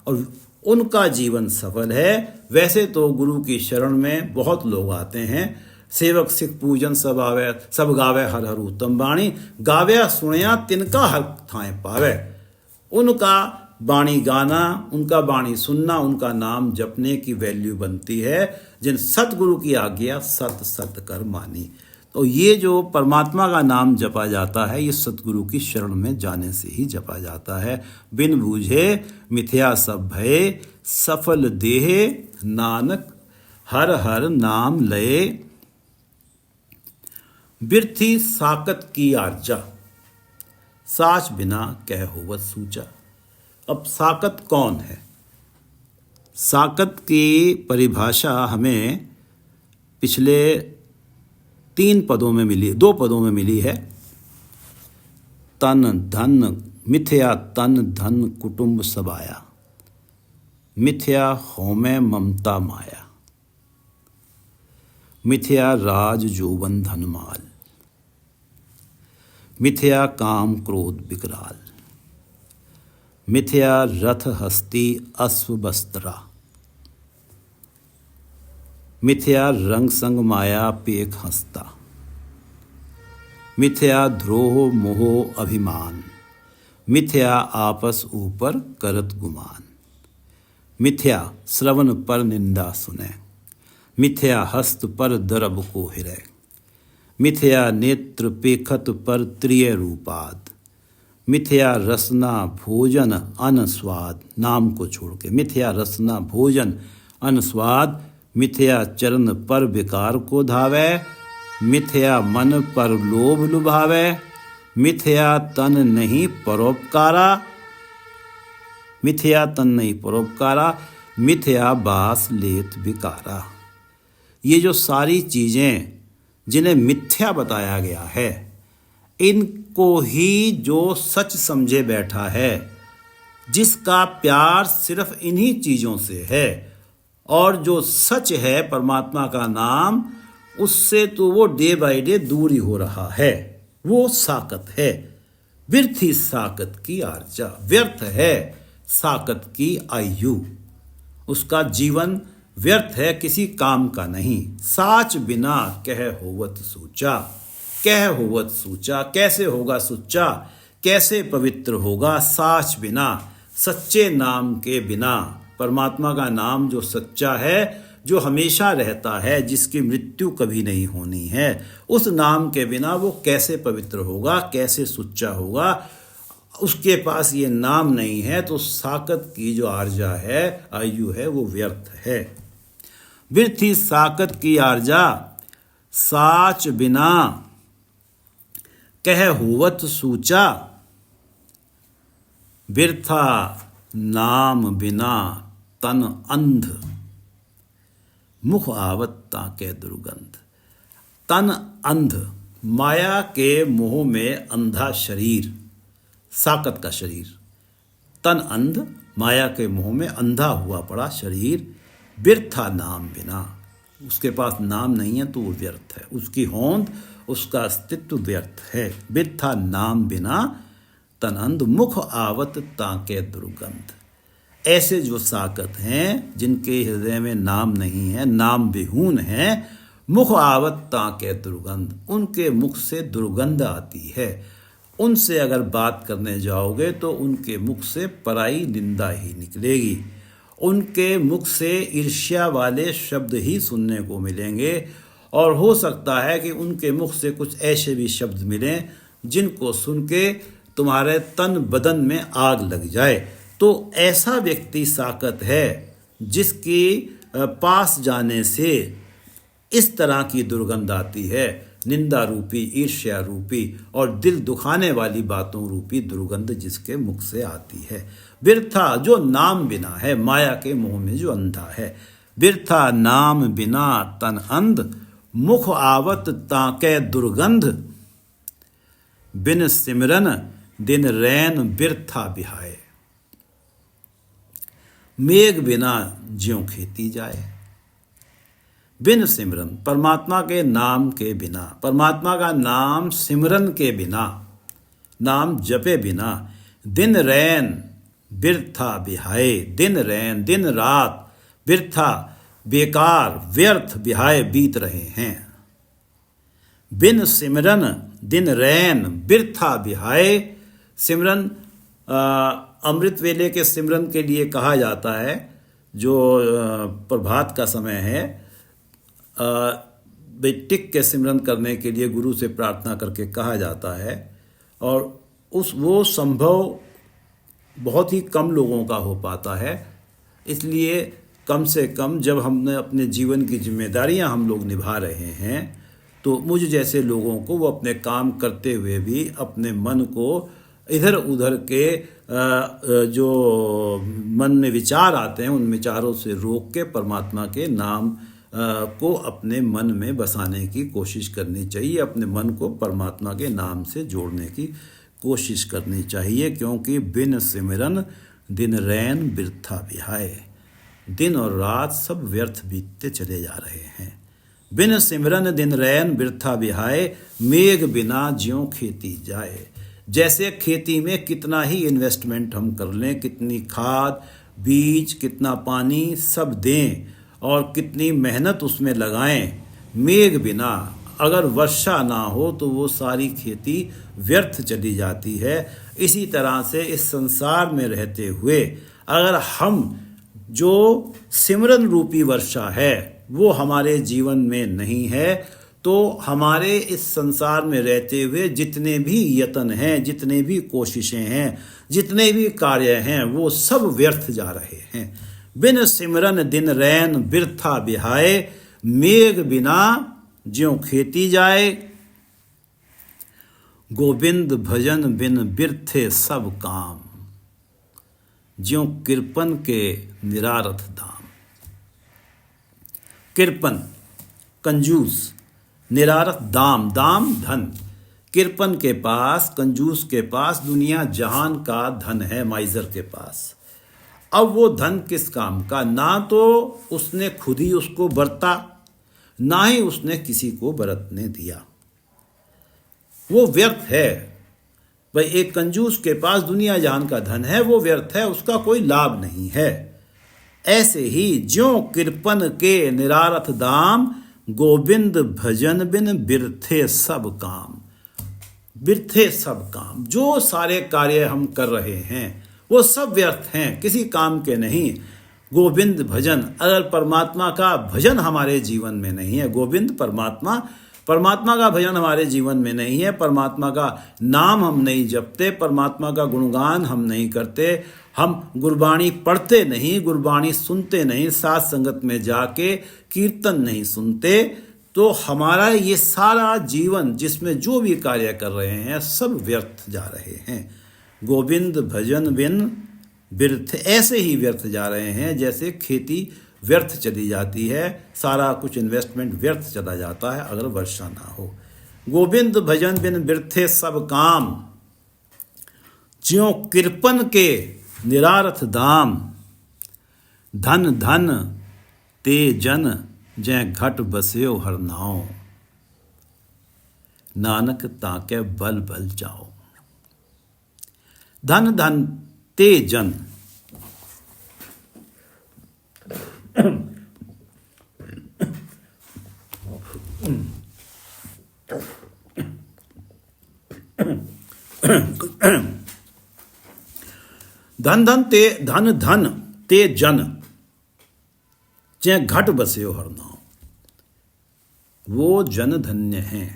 और उनका जीवन सफल है। वैसे तो गुरु की शरण में बहुत लोग आते हैं, सेवक सिख पूजन सब आवे, सब गावे हर हर उत्तम बाणी। गाव्या सुनया तिनका हर थाएं पावे। उनका बाणी गाना, उनका बाणी सुनना, उनका नाम जपने की वैल्यू बनती है। जिन सतगुरु की आज्ञा सत सत कर मानी। तो ये जो परमात्मा का नाम जपा जाता है, ये सतगुरु की शरण में जाने से ही जपा जाता है। बिन बूझे मिथ्या सब भय, सफल देह नानक हर हर नाम लय। बिरथी साकत की आर्जा, साच बिना कह होवत सूचा। अब साकत कौन है? साकत की परिभाषा हमें पिछले 3 पदों में मिली, 2 पदों में मिली है। तन धन मिथ्या, तन धन कुटुंब सबाया, मिथ्या होमे ममता माया, मिथ्या राज जोबन धन माल, मिथ्या काम क्रोध विकराल, मिथ्या रथ हस्ती अश्व बस्त्रा, मिथ्या रंग संग माया पेख हंसता, मिथ्या द्रोह मोह अभिमान, मिथ्या आपस ऊपर करत गुमान, मिथ्या श्रवण पर निंदा सुने, मिथ्या हस्त पर दरब को हिरे, मिथ्या नेत्र पेखत पर त्रिय रूपाद, मिथ्या रसना भोजन अन स्वाद, नाम को छोड़ के मिथ्या रसना भोजन अन स्वाद, मिथ्या चरण पर विकार को धावे, मिथ्या मन पर लोभ लुभावे, मिथ्या तन नहीं परोपकारा, मिथ्या तन नहीं परोपकारा, मिथ्या बास लेत विकारा। ये जो सारी चीज़ें जिन्हें मिथ्या बताया गया है, इनको ही जो सच समझे बैठा है, जिसका प्यार सिर्फ इन्हीं चीज़ों से है, और जो सच है परमात्मा का नाम, उससे तो वो डे बाय डे दूर ही हो रहा है। वो साकत है। व्यर्थी साकत की आर्जा, व्यर्थ है साकत की आयु, उसका जीवन व्यर्थ है, किसी काम का नहीं। साच बिना कह होवत सूचा, कह होवत सूचा, कैसे होगा सुच्चा, कैसे पवित्र होगा साच बिना, सच्चे नाम के बिना। परमात्मा का नाम जो सच्चा है, जो हमेशा रहता है, जिसकी मृत्यु कभी नहीं होनी है, उस नाम के बिना वो कैसे पवित्र होगा, कैसे सुच्चा होगा। उसके पास ये नाम नहीं है, तो साकत की जो आर्जा है, आयु है, वो व्यर्थ है। व्यर्थी साकत की आर्जा, साच बिना कह होवत सूचा, बिरथा नाम बिना तन अंध, मुख आवत ताके दुर्गंध। तन अंध, माया के मोह में अंधा शरीर, साकत का शरीर। तन अंध, माया के मोह में अंधा हुआ पड़ा शरीर। बिरथा नाम बिना, उसके पास नाम नहीं है तो वो व्यर्थ है, उसकी होंद, उसका अस्तित्व व्यर्थ है। बिरथा नाम बिना तन अंध, मुख आवत ताके दुर्गंध। ऐसे जो साकत हैं, जिनके हृदय में नाम नहीं है, नाम विहून है, मुख आवत ताके दुर्गंध, उनके मुख से दुर्गंध आती है। उनसे अगर बात करने जाओगे तो उनके मुख से पराई निंदा ही निकलेगी, उनके मुख से ईर्ष्या वाले शब्द ही सुनने को मिलेंगे। और हो सकता है कि उनके मुख से कुछ ऐसे भी शब्द मिलें जिनको सुन के तुम्हारे तन बदन में आग लग जाए। तो ऐसा व्यक्ति साकत है जिसके पास जाने से इस तरह की दुर्गंध आती है, निंदा रूपी, ईर्ष्या रूपी और दिल दुखाने वाली बातों रूपी दुर्गंध जिसके मुख से आती है। बिरथा जो नाम बिना है, माया के मोह में जो अंधा है। बिरथा नाम बिना तन अंध, मुख आवत ताके दुर्गंध। बिन सिमरन दिन रैन बिरथा बिहाए। मेघ बिना ज्यों खेती जाए। बिन सिमरन, परमात्मा के नाम के बिना, परमात्मा का नाम सिमरन के बिना, नाम जपे बिना, दिन रैन बिरथा बिहाए। दिन रैन, दिन रात बिरथा, बेकार, व्यर्थ बिहाए बीत रहे हैं। बिन सिमरन दिन रैन बिरथा बिहाए। सिमरन अमृत वेले के सिमरन के लिए कहा जाता है, जो प्रभात का समय है। टिक के सिमरन करने के लिए गुरु से प्रार्थना करके कहा जाता है, और वो संभव बहुत ही कम लोगों का हो पाता है। इसलिए कम से कम जब हमने अपने जीवन की जिम्मेदारियां हम लोग निभा रहे हैं, तो मुझ जैसे लोगों को वो अपने काम करते हुए भी अपने मन को इधर उधर के जो मन में विचार आते हैं उन विचारों से रोक के परमात्मा के नाम को अपने मन में बसाने की कोशिश करनी चाहिए। अपने मन को परमात्मा के नाम से जोड़ने की कोशिश करनी चाहिए, क्योंकि बिन सिमरन दिन रैन बिरथा बिहाए। दिन और रात सब व्यर्थ बीतते चले जा रहे हैं। बिन सिमरन दिन रैन बिरथा बिहाए, मेघ बिना ज्यों खेती जाए। जैसे खेती में कितना ही इन्वेस्टमेंट हम कर लें, कितनी खाद, बीज, कितना पानी सब दें और कितनी मेहनत उसमें लगाएं, मेघ बिना अगर वर्षा ना हो तो वो सारी खेती व्यर्थ चली जाती है। इसी तरह से इस संसार में रहते हुए अगर हम जो सिमरन रूपी वर्षा है वो हमारे जीवन में नहीं है, तो हमारे इस संसार में रहते हुए जितने भी यत्न हैं, जितने भी कोशिशें हैं, जितने भी कार्य हैं, वो सब व्यर्थ जा रहे हैं। बिन सिमरन दिन रैन बिरथा बिहाए, मेघ बिना ज्यों खेती जाए। गोविंद भजन बिन बिरथे सब काम, ज्यों कृपन के निरारथ दाम। कृपन कंजूस, निरारथ दाम, दाम धन। कृपन के पास, कंजूस के पास दुनिया जहान का धन है, माइजर के पास। अब वो धन किस काम का? ना तो उसने खुद ही उसको बरता, ना ही उसने किसी को बरतने दिया। वो व्यर्थ है। भाई एक कंजूस के पास दुनिया जहान का धन है, वो व्यर्थ है, उसका कोई लाभ नहीं है। ऐसे ही ज्यों कृपन के निरारथ दाम, गोविंद भजन बिन बिरथे सब काम। बिरथे सब काम, जो सारे कार्य हम कर रहे हैं वो सब व्यर्थ हैं, किसी काम के नहीं। गोविंद भजन, अगर परमात्मा का भजन हमारे जीवन में नहीं है, गोविंद परमात्मा, परमात्मा का भजन हमारे जीवन में नहीं है, परमात्मा का नाम हम नहीं जपते, परमात्मा का गुणगान हम नहीं करते, हम गुरबाणी पढ़ते नहीं, गुरबाणी सुनते नहीं, साथ संगत में जाके कीर्तन नहीं सुनते, तो हमारा ये सारा जीवन जिसमें जो भी कार्य कर रहे हैं सब व्यर्थ जा रहे हैं। गोविंद भजन बिन व्यर्थ, ऐसे ही व्यर्थ जा रहे हैं जैसे खेती व्यर्थ चली जाती है, सारा कुछ इन्वेस्टमेंट व्यर्थ चला जाता है अगर वर्षा ना हो। गोविंद भजन बिन बिरथे सब काम, ज्यों कृपन के निरारथ दाम। धन धन ते जन जै घट बस्यो हर नाव, नानक ताके बल बल जाओ। धन धन ते जन, धन धन ते धन धन ते जन जै घट बस्यो हर नाव। वो जन धन्य हैं,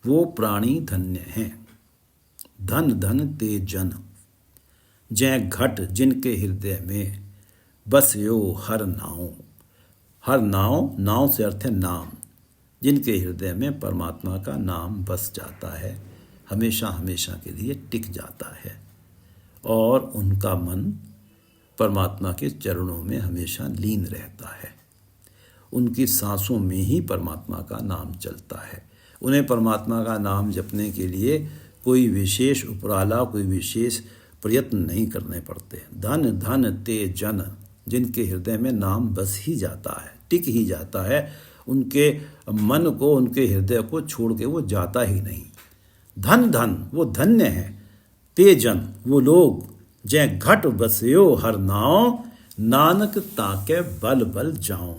वो प्राणी धन्य हैं। धन धन ते जन, जै घट जिनके हृदय में, बसयो हर नाव। हर नाव, नाव से अर्थ है नाम। जिनके हृदय में परमात्मा का नाम बस जाता है, हमेशा हमेशा के लिए टिक जाता है और उनका मन परमात्मा के चरणों में हमेशा लीन रहता है। उनकी सांसों में ही परमात्मा का नाम चलता है। उन्हें परमात्मा का नाम जपने के लिए कोई विशेष उपराला, कोई विशेष प्रयत्न नहीं करने पड़ते। धन धन ते जन, जिनके हृदय में नाम बस ही जाता है, टिक ही जाता है, उनके मन को, उनके हृदय को छोड़ के वो जाता ही नहीं। धन धन, वो धन्य है। ते जन, वो लोग, जै घट बसयो हर नाव, नानक ताके बल बल जाओ।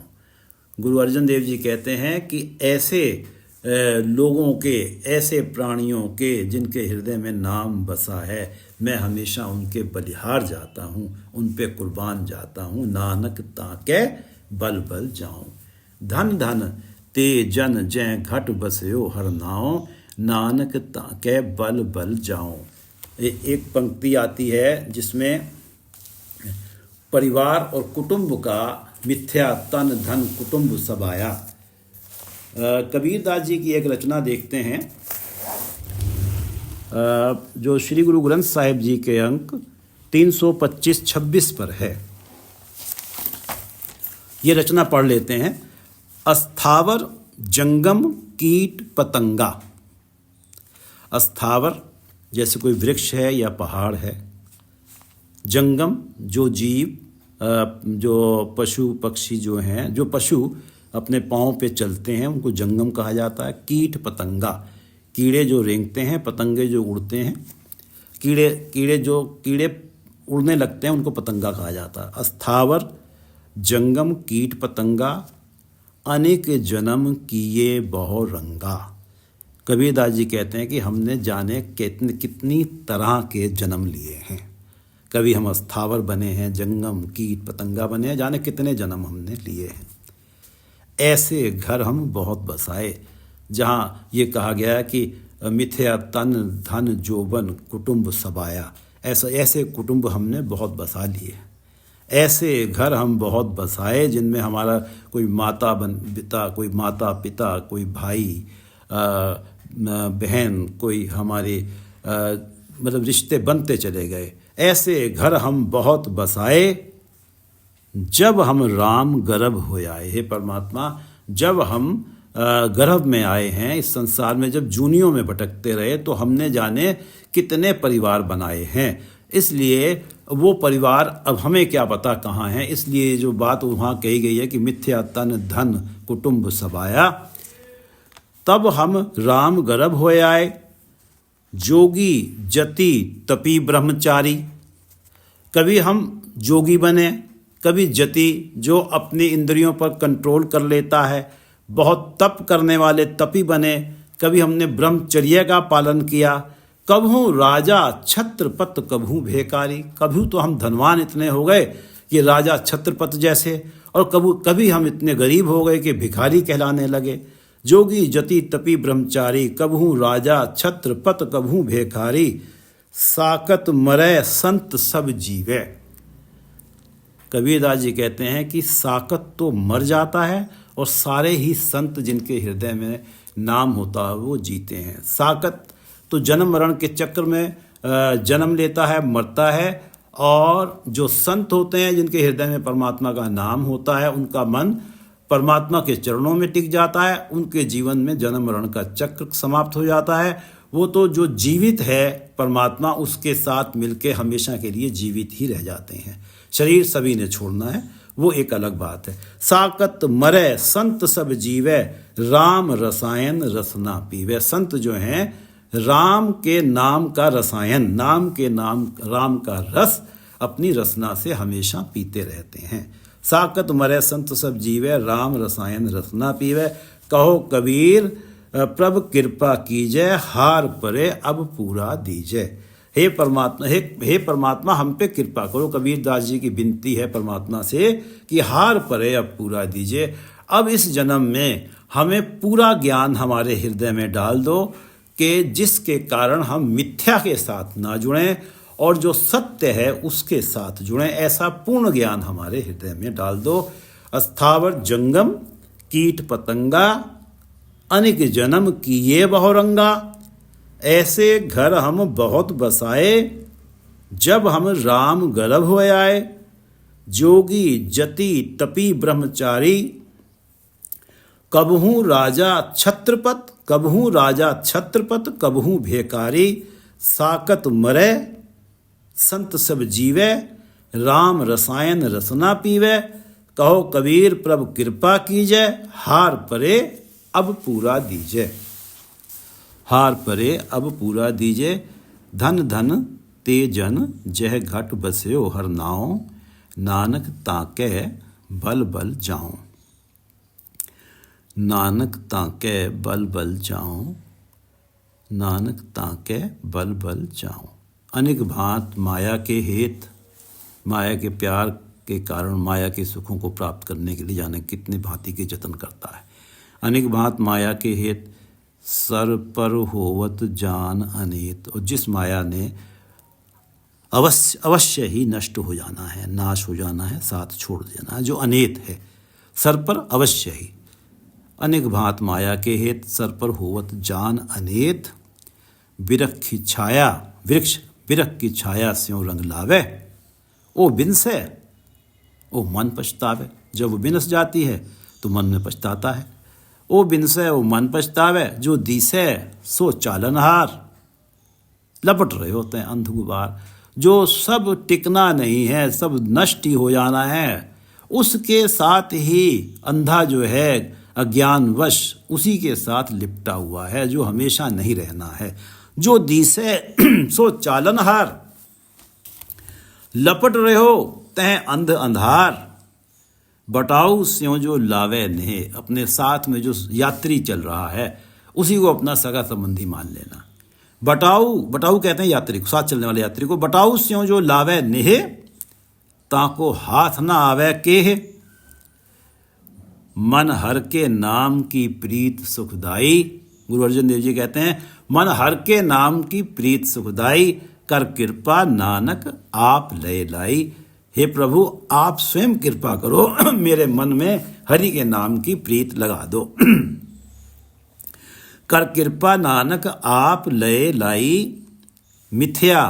गुरु अर्जन देव जी कहते हैं कि ऐसे लोगों के, ऐसे प्राणियों के जिनके हृदय में नाम बसा है, मैं हमेशा उनके बलिहार जाता हूँ, उन पे कुर्बान जाता हूँ। नानक ताके बल बल जाऊं। धन धन ते जन जै घट बसयो हर नाव, नानक ताके बल बल जाऊं। एक पंक्ति आती है जिसमें परिवार और कुटुंब का मिथ्या तन धन कुटुंब सब आया। कबीरदास जी की एक रचना देखते हैं जो श्री गुरु ग्रंथ साहिब जी के अंक 325-26 पर है। ये रचना पढ़ लेते हैं। अस्थावर जंगम कीट पतंगा। अस्थावर जैसे कोई वृक्ष है या पहाड़ है। जंगम जो जीव, जो पशु पक्षी जो हैं, जो पशु अपने पाँव पे चलते हैं उनको जंगम कहा जाता है। कीट पतंगा, कीड़े जो रेंगते हैं, पतंगे जो उड़ते हैं, कीड़े उड़ने लगते हैं उनको पतंगा कहा जाता है। अस्थावर जंगम कीट पतंगा, अनेक जन्म किए बहु रंगा। कबीरदास जी कहते हैं कि हमने जाने कितनी तरह के जन्म लिए हैं। कभी हम अस्थावर बने हैं, जंगम कीट पतंगा बने हैं, जाने कितने जन्म हमने लिए हैं। ऐसे घर हम बहुत बसाए, जहाँ ये कहा गया है कि मिथ्या तन धन जोबन कुटुंब सबाया। ऐसे कुटुंब हमने बहुत बसा लिए। ऐसे घर हम बहुत बसाए जिनमें हमारा कोई माता पिता, कोई भाई बहन, कोई हमारे मतलब रिश्ते बनते चले गए। ऐसे घर हम बहुत बसाए जब हम राम गर्भ हो आए। हे परमात्मा, जब हम गर्भ में आए हैं इस संसार में, जब जूनियों में भटकते रहे तो हमने जाने कितने परिवार बनाए हैं। इसलिए वो परिवार अब हमें क्या पता कहाँ हैं। इसलिए जो बात वहाँ कही गई है कि मिथ्या तन धन कुटुंब सबाया, तब हम राम गर्भ हो आए। जोगी जति तपी ब्रह्मचारी, कभी हम जोगी बने, कभी जति जो अपनी इंद्रियों पर कंट्रोल कर लेता है, बहुत तप करने वाले तपी बने। कभी हमने ब्रह्मचर्य का पालन किया। कभू राजा छत्रपत कभू भेकारी, कभी तो हम धनवान इतने हो गए कि राजा छत्रपत जैसे, और कभी हम इतने गरीब हो गए कि भिखारी कहलाने लगे। जोगी जति तपी ब्रह्मचारी, कभू राजा छत्रपत कभू भेखारी, साकत मरै संत सब जीवे। कबीरदास जी कहते हैं कि साकत तो मर जाता है और सारे ही संत जिनके हृदय में नाम होता है वो जीते हैं। साकत तो जन्म मरण के चक्र में जन्म लेता है, मरता है, और जो संत होते हैं जिनके हृदय में परमात्मा का नाम होता है, उनका मन परमात्मा के चरणों में टिक जाता है। उनके जीवन में जन्म मरण का चक्र समाप्त हो जाता है। वो तो जो जीवित है परमात्मा, उसके साथ मिलके हमेशा के लिए जीवित ही रह जाते हैं। शरीर सभी ने छोड़ना है, वो एक अलग बात है। साकत मरै संत सब जीवे, राम रसायन रसना पीवे। संत जो हैं राम के नाम का रसायन, राम का रस अपनी रसना से हमेशा पीते रहते हैं। साकत मरै संत सब जीवे, राम रसायन रसना पीवे। कहो कबीर प्रभु कृपा कीजय, हार परे अब पूरा दीजय। हे परमात्मा हम पे कृपा करो। कबीरदास जी की विनती है परमात्मा से कि हार परे अब पूरा दीजिए। अब इस जन्म में हमें पूरा ज्ञान हमारे हृदय में डाल दो कि जिसके कारण हम मिथ्या के साथ ना जुड़ें और जो सत्य है उसके साथ जुड़ें। ऐसा पूर्ण ज्ञान हमारे हृदय में डाल दो। अस्थावर जंगम कीट पतंगा, अनेक जन्म किए बहुरंगा। ऐसे घर हम बहुत बसाए, जब हम राम गर्भ हुए आए। जोगी जति तपी ब्रह्मचारी, कबहू राजा छत्रपत, कबहू राजा छत्रपत, कबहू भेकारी। साकत मरे संत सब जीवे, राम रसायन रसना पीवे। कहो कबीर प्रभु कृपा कीजे, हार परे अब पूरा दीजे। हार परे अब पूरा दीजे। धन धन ते जन जह घट बस्यो हर नाव, नानक ताके बल बल जाऊं। नानक ताके बल बल जाऊं, नानक ताके बल बल जाऊं। अनेक भांत माया के हेत, माया के प्यार के कारण माया के सुखों को प्राप्त करने के लिए जाने कितने भांति के जतन करता है। अनेक भांत माया के हेत सर पर होवत जान अनेत। और जिस माया ने अवश्य ही नष्ट हो जाना है, नाश हो जाना है, साथ छोड़ देना है, जो अनेत है, सर पर अवश्य ही। अनेक भांत माया के हेत सर पर होवत जान अनेत। बिरख की छाया वृक्ष बिरख की छाया स्यों रंग लावे। ओ बिनसे ओ मन पछतावे। जब वो बिनस जाती है तो मन में पछताता है। ओ बिनसे ओ मन पछतावे, जो दिसे सो चालनहार। लपट रहे होते हैं अंध गुबार। जो सब टिकना नहीं है, सब नष्ट ही हो जाना है, उसके साथ ही अंधा जो है अज्ञानवश उसी के साथ लिपटा हुआ है, जो हमेशा नहीं रहना है। जो दिसे सो चालनहार, लपट रहे हो तह अंध अंधार। बटाऊ स्यों जो लावे नेह, अपने साथ में जो यात्री चल रहा है उसी को अपना सगा संबंधी मान लेना। बटाऊ बटाऊ कहते हैं यात्री को, साथ चलने वाले यात्री को। बटाऊ स्यों जो लावे नेह, ताको हाथ ना आवे केह। मन हर के नाम की प्रीत सुखदाई। गुरु अर्जन देव जी कहते हैं, मन हर के नाम की प्रीत सुखदाई। कर कृपा नानक आप लय लाई। हे प्रभु आप स्वयं कृपा करो, मेरे मन में हरि के नाम की प्रीत लगा दो। कर कृपा नानक आप लय लाई। मिथ्या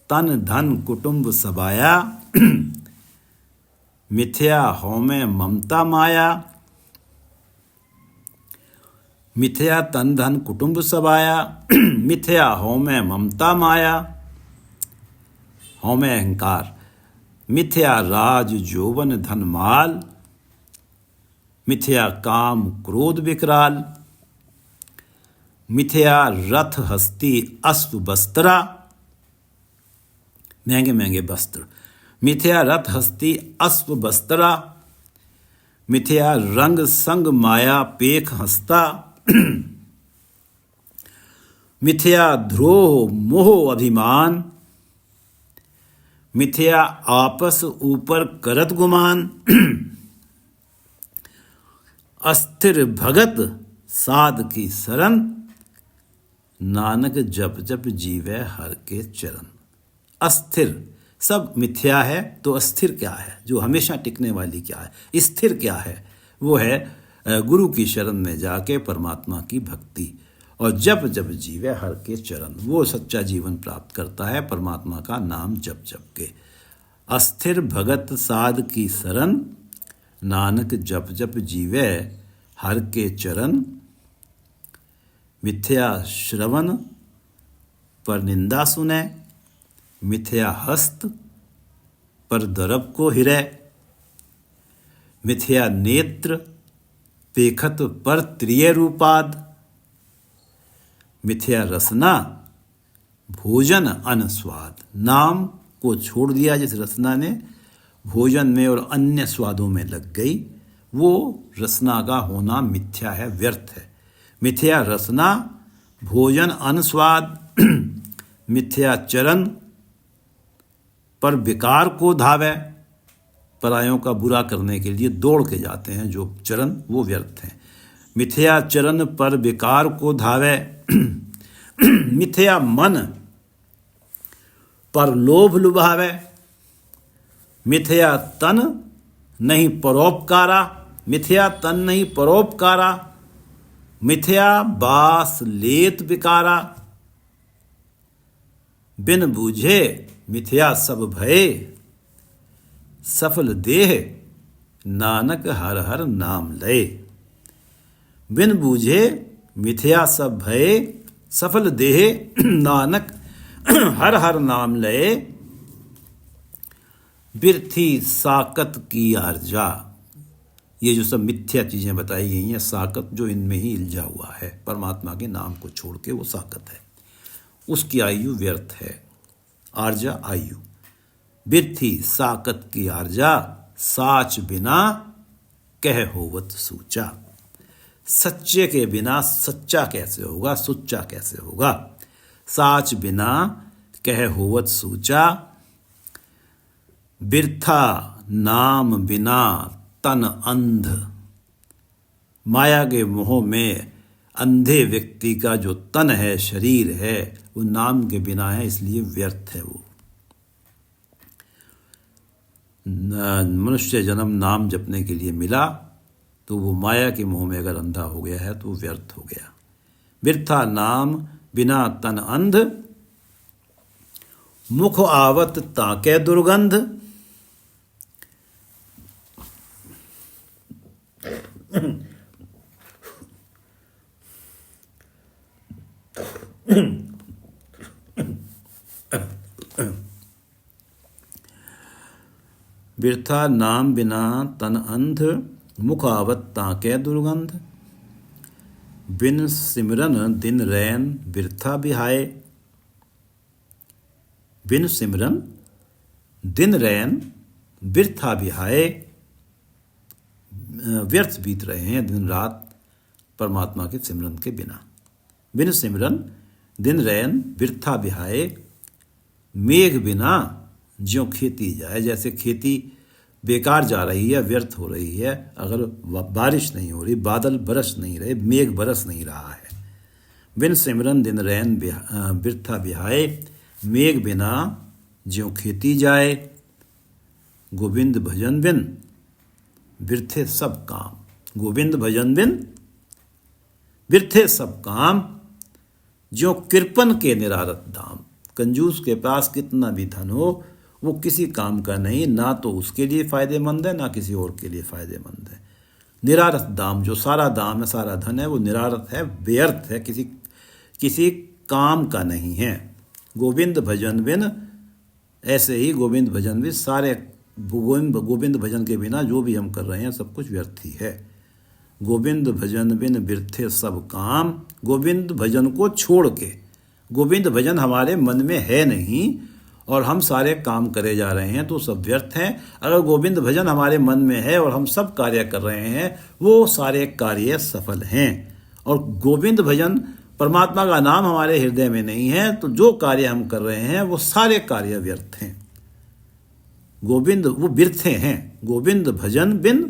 तन धन कुटुंब सबाया, मिथ्या हो में ममता माया। मिथ्या तन धन कुटुंब सबाया, मिथ्या हो में ममता माया। हो में अहंकार। मिथ्या राज जोवन धन माल, मिथ्या काम क्रोध विकराल। मिथ्या रथ हस्ती अश्व बस्त्रा, महंगे महंगे वस्त्र। मिथ्या रथ हस्ती अश्व बस्त्रा। मिथ्या रंग संग माया पेख हस्ता। मिथ्या द्रोह मोह अभिमान। मिथ्या आपस ऊपर करत गुमान। अस्थिर भगत साध की शरण, नानक जप जप जीवे हर के चरण। अस्थिर सब मिथ्या है, तो अस्थिर क्या है, जो हमेशा टिकने वाली क्या है, स्थिर क्या है, वो है गुरु की शरण में जाके परमात्मा की भक्ति। और जप जप जीवे हर के चरण, वो सच्चा जीवन प्राप्त करता है परमात्मा का नाम जप जप के। अस्थिर भगत साध की शरण, नानक जप जप जीवे हर के चरण। मिथ्या श्रवण पर निंदा सुने, मिथ्या हस्त पर दरब को हिरे। मिथ्या नेत्र पेखत पर त्रिय रूपाद। मिथ्या रसना भोजन अन स्वाद। नाम को छोड़ दिया जिस रसना ने, भोजन में और अन्य स्वादों में लग गई, वो रसना का होना मिथ्या है, व्यर्थ है। मिथ्या रसना भोजन अन स्वाद। मिथ्या चरण पर विकार को धावे। परायों का बुरा करने के लिए दौड़ के जाते हैं जो चरण, वो व्यर्थ हैं। मिथ्या चरण पर विकार को धावे। मिथ्या मन पर लोभ लुभावे, मिथ्या तन नहीं परोपकारा, मिथ्या तन नहीं परोपकारा, मिथ्या बास लेत विकारा, बिन बूझे मिथ्या सब भये, सफल देह नानक हर हर नाम लय। बिन बूझे मिथ्या सब भये, सफल देह नानक हर हर नाम लय। बिरथी साकत की आर्जा, ये जो सब मिथ्या चीजें बताई गई हैं, साकत जो इनमें ही इल्झा हुआ है, परमात्मा के नाम को छोड़ के वो साकत है, उसकी आयु व्यर्थ है। आर्जा आयु। बिरथी साकत की आर्जा, साच बिना कह होवत सूचा। सच्चे के बिना सच्चा कैसे होगा, सुच्चा कैसे होगा। साच बिना कह होवत सूचा, बिरथा नाम बिना तन अंध। माया के मोह में अंधे व्यक्ति का जो तन है, शरीर है, वो नाम के बिना है, इसलिए व्यर्थ है। वो मनुष्य जन्म नाम जपने के लिए मिला, तो वो माया के मोह में अगर अंधा हो गया है तो व्यर्थ हो गया। बिरथा नाम बिना तन अंध, मुख आवत ताके दुर्गंध। बिरथा नाम बिना तन अंध, मुख आवत ताके दुर्गंध। बिन सिमरन दिन रैन बिरथा बिहाए। बिन सिमरन दिन रैन बिरथा बिहाए, व्यर्थ बीत रहे हैं दिन रात परमात्मा के सिमरन के बिना। बिन सिमरन दिन रैन बिरथा बिहाए, मेघ बिना ज्यों खेती जाए। जैसे खेती बेकार जा रही है, व्यर्थ हो रही है, अगर बारिश नहीं हो रही, बादल बरस नहीं रहे, मेघ बरस नहीं रहा है। बिन सिमरन दिन रैन बिरथा बिहाए, मेघ बिना ज्यों खेती जाए। गोविंद भजन बिन बिरथे सब काम। गोविंद भजन बिन बिरथे सब काम, ज्यों कृपन के निरारत दाम। कंजूस के पास कितना भी धन हो, वो किसी काम का नहीं, ना तो उसके लिए फ़ायदेमंद है, ना किसी और के लिए फ़ायदेमंद है। निरारत दाम, जो सारा दाम है, सारा धन है, वो निरारत है, व्यर्थ है, किसी काम का नहीं है। गोविंद भजन बिन, ऐसे ही गोविंद भजन भी सारे गोविंद भजन के बिना जो भी हम कर रहे हैं सब कुछ व्यर्थ ही है। गोविंद भजन बिन बिरथे सब काम। गोविंद भजन को छोड़ के, गोविंद भजन हमारे मन में है नहीं और हम सारे काम करे जा रहे हैं तो सब व्यर्थ हैं। अगर गोविंद भजन हमारे मन में है और हम सब कार्य कर रहे हैं, वो सारे कार्य सफल हैं। और गोविंद भजन, परमात्मा का नाम हमारे हृदय में नहीं है, तो जो कार्य हम कर रहे हैं वो सारे कार्य व्यर्थ हैं। गोविंद वो बिरथे हैं। गोविंद भजन बिन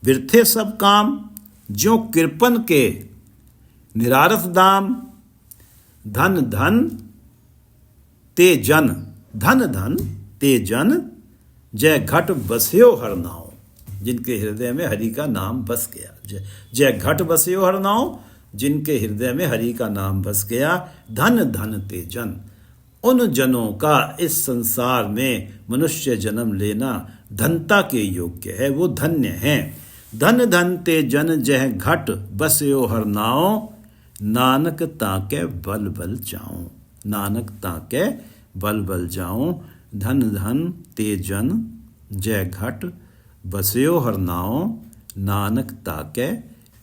बिरथे सब काम, ज्यों कृपन के निरारत दाम। धन धन ते जन, धन धन ते जन, जय घट बस्यो हर नाव। जिनके हृदय में हरि का नाम बस गया। जय घट बस्यो हर नाव, जिनके हृदय में हरि का नाम बस गया। धन धन ते जन, उन जनों का इस संसार में मनुष्य जन्म लेना धनता के योग्य है, वो धन्य हैं। धन धन ते जन जह घट बस्यो हर नाव, नानक ताके बल बल जाऊं। नानक ताके बल बल जाऊं। धन धन ते जन जय घट बस्यो हर नाव, नानक ताके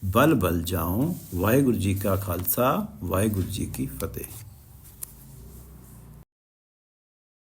बल बल जाऊं। वाहिगुरु जी का खालसा, वाहिगुरु जी की फतेह।